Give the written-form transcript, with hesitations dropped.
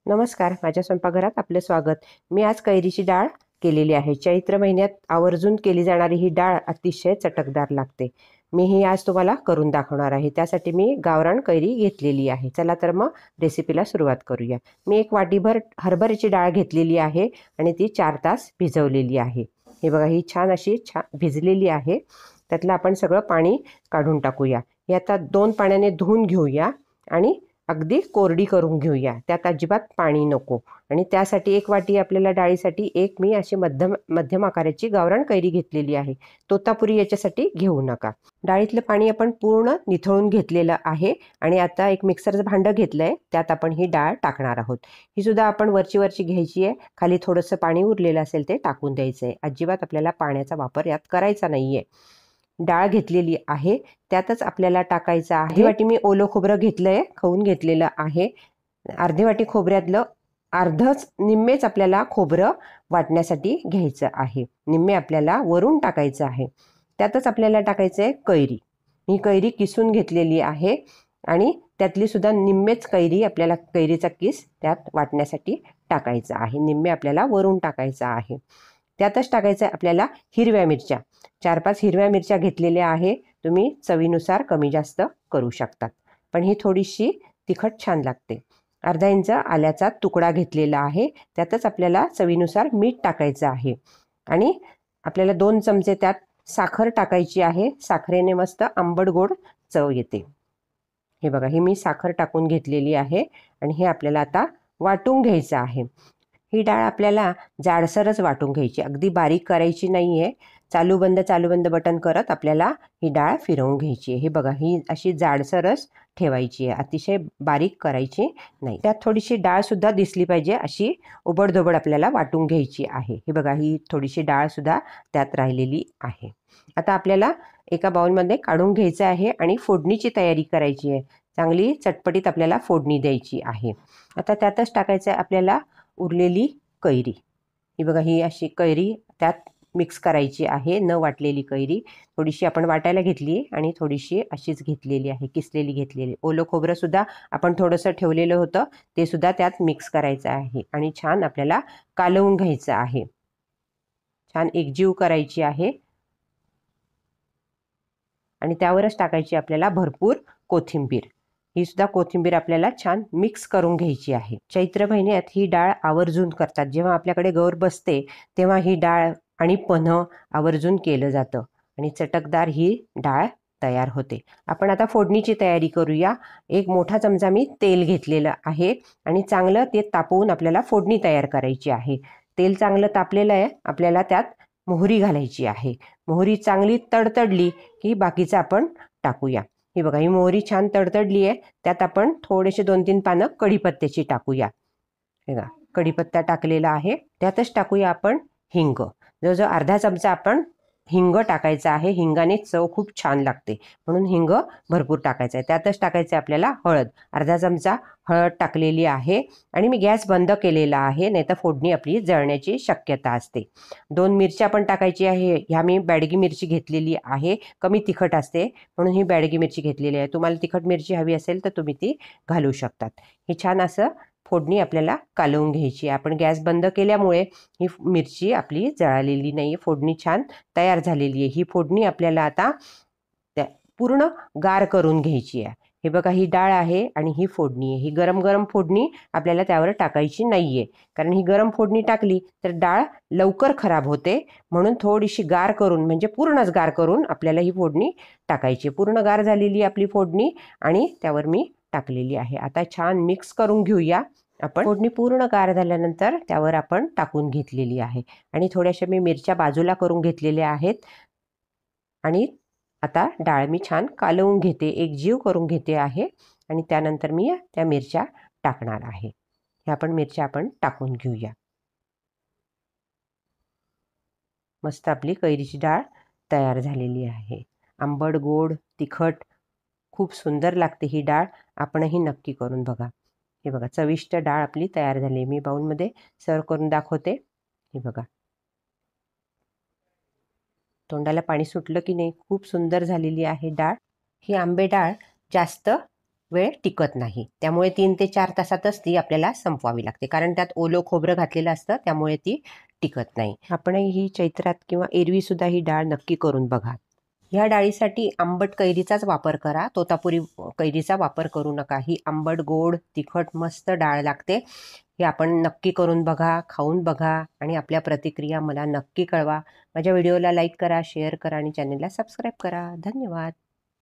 नमस्कार, माझ्या स्वयंपाकघरात आपले स्वागत। मी आज कैरीची डाळ केलेली आहे। चैत्र महिन्यात आवर्जून केली जाणारी ही डाळ अतिशय चटकदार लागते। मी ही आज तुम्हाला करून दाखवणार आहे। त्यासाठी मी गावरान कैरी घेतलेली आहे। चला तर मग रेसिपीला सुरुवात करूया। मी एक वाटीभर हरभऱ्याची डाळ घेतलेली आहे आणि ती 4 तास भिजवलेली आहे। हे बघा, ही छान अशी भिजलेली आहे। त्यातलं आपण सगळं पाणी काढून टाकूया। हे आता 2 पाण्याने धुवून घेऊया आणि अगदी कोरडी करून घेऊया। त्यात अजिबात पाणी नको। आणि त्यासाठी एक वाटी आपल्याला डाळीसाठी मी अशी मध्यम आकाराची गावरान कैरी घेतलेली आहे। तोतापुरी याच्यासाठी घेऊ नका। डाळीतलं पाणी आपण पूर्ण निथळून घेतलेलं आहे आणि आता एक मिक्सरचं भांडं घेतलंय, त्यात आपण ही डाळ टाकणार आहोत। ही सुद्धा आपण वरची घ्यायची आहे। खाली थोडंसं पाणी उरलेलं असेल ते टाकून द्यायचं आहे। अजिबात आपल्याला पाण्याचा वापर यात करायचा नाहीये। डाळ घेतलेली आहे, त्यातच आपल्याला टाकायचं आहे। अर्धी वाटी मी ओलं खोबरं घेतलंय, खवून घेतलेलं आहे। अर्धी वाटी खोबऱ्यातलं निम्मेच आपल्याला खोबरं वाटण्यासाठी घ्यायचं आहे। निम्मे आपल्याला वरून टाकायचं आहे। त्यातच आपल्याला टाकायचं आहे कैरी। ही कैरी किसून घेतलेली आहे आणि त्यातली सुद्धा निम्मेच कैरी आपल्याला कैरीचा किस त्यात वाटण्यासाठी टाकायचा आहे। निम्मे आपल्याला वरून टाकायचं आहे। त्यातच टाकायचं आहे आपल्याला हिरव्या मिरच्या। 4-5 हिरव्या मिरच्या घेतलेल्या आहे। तुम्ही चवीनुसार कमी जास्त करू शकतात, पण ही थोडीशी तिखट छान लागते। अर्धा इंच आल्याचा तुकडा घेतलेला आहे। त्यातच आपल्याला चवीनुसार मीठ टाकायचं आहे आणि आपल्याला 2 चमचे त्यात साखर टाकायची आहे। साखरेने मस्त आंबट गोड चव येते। हे बघा, ही मी साखर टाकून घेतलेली आहे आणि हे आपल्याला आता वाटून घ्यायचं आहे। ही डाळ आपल्याला जाडसरच वाटून घ्यायची, अगदी बारीक करायची नाहीये। चालू बंद बटन करत आपल्याला ही डाळ फिरवून घ्यायची आहे। हे बघा, ही अशी जाडसरच ठेवायची आहे, अतिशय बारीक करायची नाही। त्यात थोडीशी डाळ सुद्धा दिसली पाहिजे, अशी उबडधोबड आपल्याला वाटून घ्यायची आहे। हे बघा, ही थोडीशी डाळ सुद्धा त्यात राहिलेली आहे। आता आपल्याला एका बाउलमध्ये काढून घ्यायचं आहे आणि फोडणीची तयारी करायची आहे। चांगली चटपटीत आपल्याला फोडणी द्यायची आहे। आता त्यातच टाकायचं आहे आपल्याला उरलेली कैरी। ही बघा, ही अशी कैरी त्यात मिक्स करायची आहे। न वाटलेली कैरी थोडीशी आपण वाटायला घेतली आणि थोडीशी अशीच घेतलेली आहे, किसलेली घेतलेली। ओलं खोबरं सुद्धा आपण थोडंसं ठेवलेलं होतं, ते सुद्धा त्यात मिक्स करायचं आहे आणि छान आपल्याला कालवून घ्यायचं आहे। छान एकजीव करायची आहे आणि त्यावरच टाकायची आपल्याला भरपूर कोथिंबीर। ही सुद्धा कोथिंबीर आपल्याला छान मिक्स करून घ्यायची आहे। चैत्र महिन्यात ही डाळ आवर्जून करतात। जेव्हा आपल्याकडे गौर बसते तेव्हा ही डाळ आणि पन्हं आवर्जून केलं जातं आणि चटकदार ही डाळ तयार होते। आपण आता फोडणीची तयारी करूया। एक मोठा चमचा मी तेल घेतलेलं आहे आणि चांगलं ते तापवून आपल्याला फोडणी तयार करायची आहे। तेल चांगलं तापलेलं आहे, आपल्याला त्यात मोहरी घालायची आहे। मोहरी चांगली तडतडली की बाकीचं आपण टाकूया। ही बघा, ही मोहरी छान तडतडली आहे, त्यात आपण थोडेसे 2-3 पानं कढीपत्त्याची टाकूया। हे बघा, कढीपत्ता टाकलेला आहे। त्यातच टाकूया आपण हिंग। जवळजवळ अर्धा चमचा आपण हिंग टाकायचा आहे। हिंगाने चव खूप छान लागते, म्हणून हिंग भरपूर टाकायचं आहे। त्यातच टाकायचं आहे आपल्याला हळद। अर्धा चमचा हळद टाकलेली आहे आणि मी गॅस बंद केलेला आहे, नाहीतर फोडणी आपली जळण्याची शक्यता असते। 2 मिरच्या पण टाकायची आहे। ह्या मी बॅडगी मिरची घेतलेली आहे, कमी तिखट असते म्हणून ही बॅडगी मिरची घेतलेली आहे। तुम्हाला तिखट मिरची हवी असेल तर तुम्ही ती घालू शकतात। ही छान असं फोडणी आपल्याला कालवून घ्यायची आहे। आपण गॅस बंद केल्यामुळे ही मिरची आपली जळालेली नाही, फोडणी छान तयार झालेली आहे। ही फोडणी आपल्याला आता पूर्ण गार करून घ्यायची आहे। हे बघा, ही डाळ आहे आणि ही फोडणी आहे। ही गरम फोडणी आपल्याला त्यावर टाकायची नाहीये, कारण ही गरम फोडणी टाकली तर डाळ लवकर खराब होते। म्हणून थोडीशी गार करून, म्हणजे पूर्णच गार करून आपल्याला ही फोडणी टाकायची। पूर्ण गार झालेली आपली फोडणी आणि त्यावर मी टाकलेली आहे। आता छान मिक्स करून घेऊया आपण। फोडणी पूर्ण गार झाल्यानंतर त्यावर आपण टाकून घेतलेली आहे आणि थोड्याशा मी मिरच्या बाजूला करून घेतलेल्या आहेत आणि आता डाळ मी छान कालवून घेते, एकजीव करून घेते आहे आणि त्यानंतर मी त्या मिरच्या टाकणार आहे। ह्या मिरच्या आपण टाकून घेऊया। मस्त आपली कैरीची डाळ तयार झालेली आहे। आंबट गोड तिखट खूप सुंदर लागते ही डाळ। आपणही नक्की करून बघा। हे बघा, चविष्ट डाळ आपली तयार झाली। मी बाउलमध्ये सर्व करून दाखवते। हे बघा, तोंडाला पाणी सुटलं की नाही, खूप सुंदर झालेली आहे डाळ। ही आंबे डाळ जास्त वेळ टिकत नाही. त्यामुळे 3 ते 4 तासातच ती आपल्याला संपवावी लागते, कारण त्यात ओलं खोबरं घातलेलं असतं, त्यामुळे ती टिकत नाही. आपणही ही चैत्रात किंवा एरवी सुद्धा ही डाळ नक्की करून बघा. ह्या डाळीसाठी आंबट कैरीचाच वापर करा, तोतापुरी कैरीचा वापर करू नका. ही आंबट गोड तिखट मस्त डाळ लागते. हे आपण नक्की करून बघा, खाऊन बघा आणि आपल्या प्रतिक्रिया मला नक्की कळवा. माझ्या व्हिडिओला लाईक करा, शेअर करा आणि चॅनलला सबस्क्राईब करा. धन्यवाद.